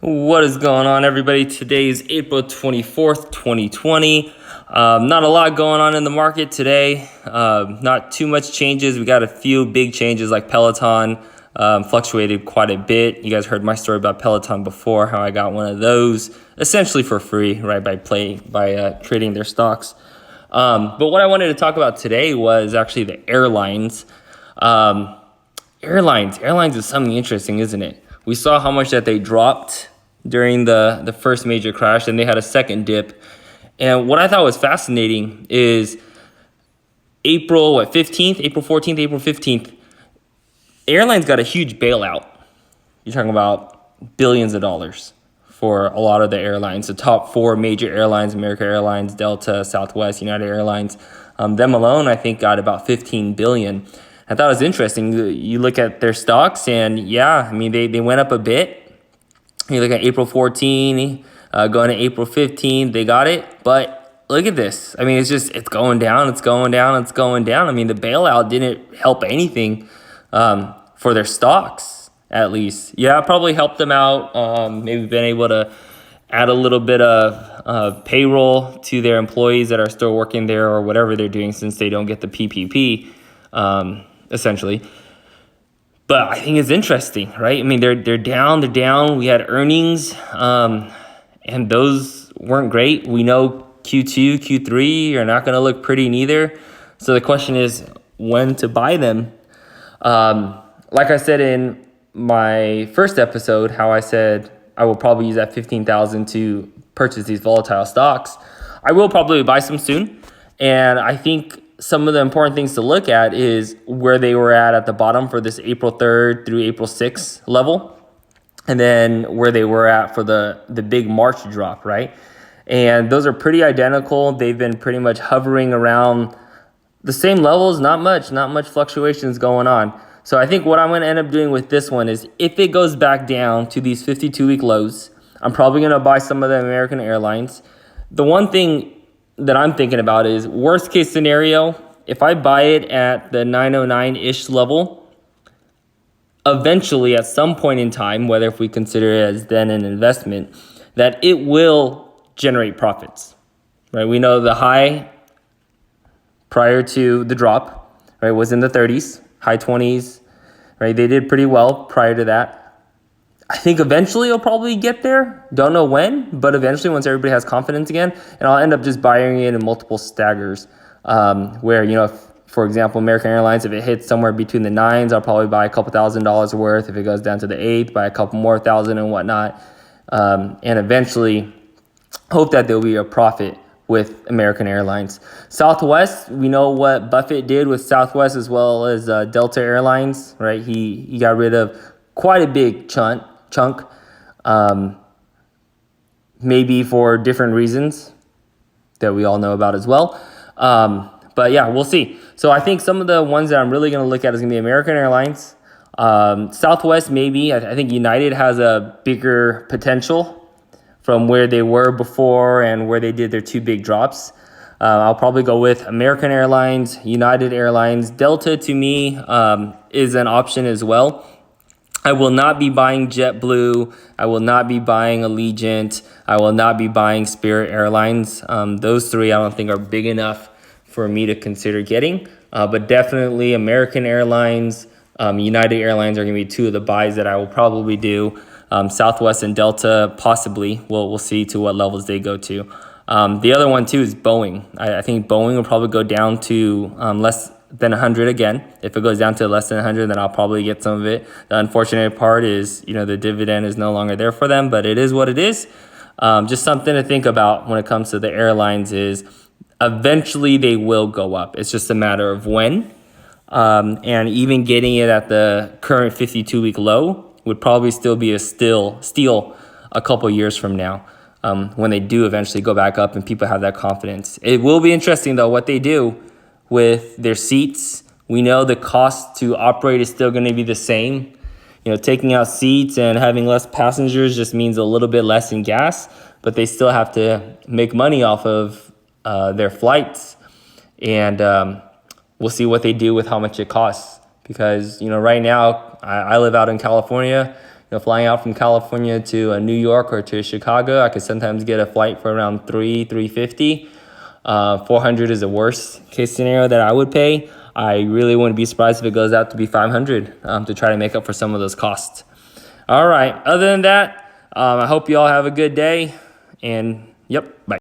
What is going on, everybody? Today is April 24th, 2020. Not a lot going on in the market today. Not too much changes. We got a few big changes like Peloton fluctuated quite a bit. You guys heard my story about Peloton before, how I got one of those essentially for free, right, by trading their stocks. But what I wanted to talk about today was actually the airlines. Airlines is something interesting, isn't it? We saw how much that they dropped during the first major crash, and they had a second dip. And what I thought was fascinating is April 15th, April 14th, April 15th, Airlines got a huge bailout. You're talking about billions of dollars for a lot of the airlines. The top four major airlines, American Airlines, Delta, Southwest, United Airlines, them alone, I think, got about $15 billion. I thought it was interesting. You look at their stocks, and yeah, I mean, they went up a bit. You look at April 14, going to April 15, they got it. But look at this. I mean, it's going down, it's going down, it's going down. I mean, the bailout didn't help anything for their stocks, at least. Yeah, it probably helped them out. Maybe been able to add a little bit of payroll to their employees that are still working there or whatever they're doing since they don't get the PPP, essentially. But I think it's interesting, right? I mean, they're down. We had earnings, and those weren't great. We know Q2, Q3 are not going to look pretty neither. So the question is when to buy them. Like I said in my first episode, how I said I will probably use that $15,000 to purchase these volatile stocks. I will probably buy some soon, and I think some of the important things to look at is where they were at the bottom for this April 3rd through April 6th level, and then where they were at for the big March drop, right? And those are pretty identical. They've been pretty much hovering around the same levels, not much fluctuations going on. So I think what I'm going to end up doing with this one is if it goes back down to these 52-week lows, I'm probably going to buy some of the American Airlines. The one thing that I'm thinking about is worst case scenario, if I buy it at the 909-ish level, eventually at some point in time, whether if we consider it as then an investment, that it will generate profits, right? We know the high prior to the drop, right, was in the 30s, high 20s, right? They did pretty well prior to that. I think eventually it'll probably get there. Don't know when, but eventually once everybody has confidence again, and I'll end up just buying it in multiple staggers where, if, for example, American Airlines, if it hits somewhere between the 9s, I'll probably buy a couple $1,000s worth. If it goes down to the 8th, buy a couple more thousand and whatnot. And eventually hope that there'll be a profit with American Airlines. Southwest, we know what Buffett did with Southwest as well as Delta Airlines, right? He got rid of quite a big chunk, maybe for different reasons that we all know about as well. But yeah, we'll see. So I think some of the ones that I'm really going to look at is going to be American Airlines. Southwest, maybe. I think United has a bigger potential from where they were before and where they did their two big drops. I'll probably go with American Airlines, United Airlines. Delta, to me, is an option as well. I will not be buying JetBlue. I will not be buying Allegiant. I will not be buying Spirit Airlines. Those three I don't think are big enough for me to consider getting. But definitely American Airlines, United Airlines are going to be two of the buys that I will probably do. Southwest and Delta, possibly. We'll see to what levels they go to. The other one, too, is Boeing. I think Boeing will probably go down to less than 100 again. If it goes down to less than 100, then I'll probably get some of it. The unfortunate part is, the dividend is no longer there for them, but it is what it is. Just something to think about when it comes to the airlines is eventually they will go up. It's just a matter of when. And even getting it at the current 52-week low would probably still be a steal a couple years from now. When they do eventually go back up and people have that confidence. It will be interesting, though, what they do with their seats. We know the cost to operate is still going to be the same. Taking out seats and having less passengers just means a little bit less in gas, but they still have to make money off of their flights. And we'll see what they do with how much it costs. Because, right now, I live out in California. flying out from California to New York or to Chicago, I could sometimes get a flight for around $350. 400 is the worst case scenario that I would pay. I really wouldn't be surprised if it goes out to be 500 to try to make up for some of those costs. All right. Other than that, I hope you all have a good day. And yep, bye.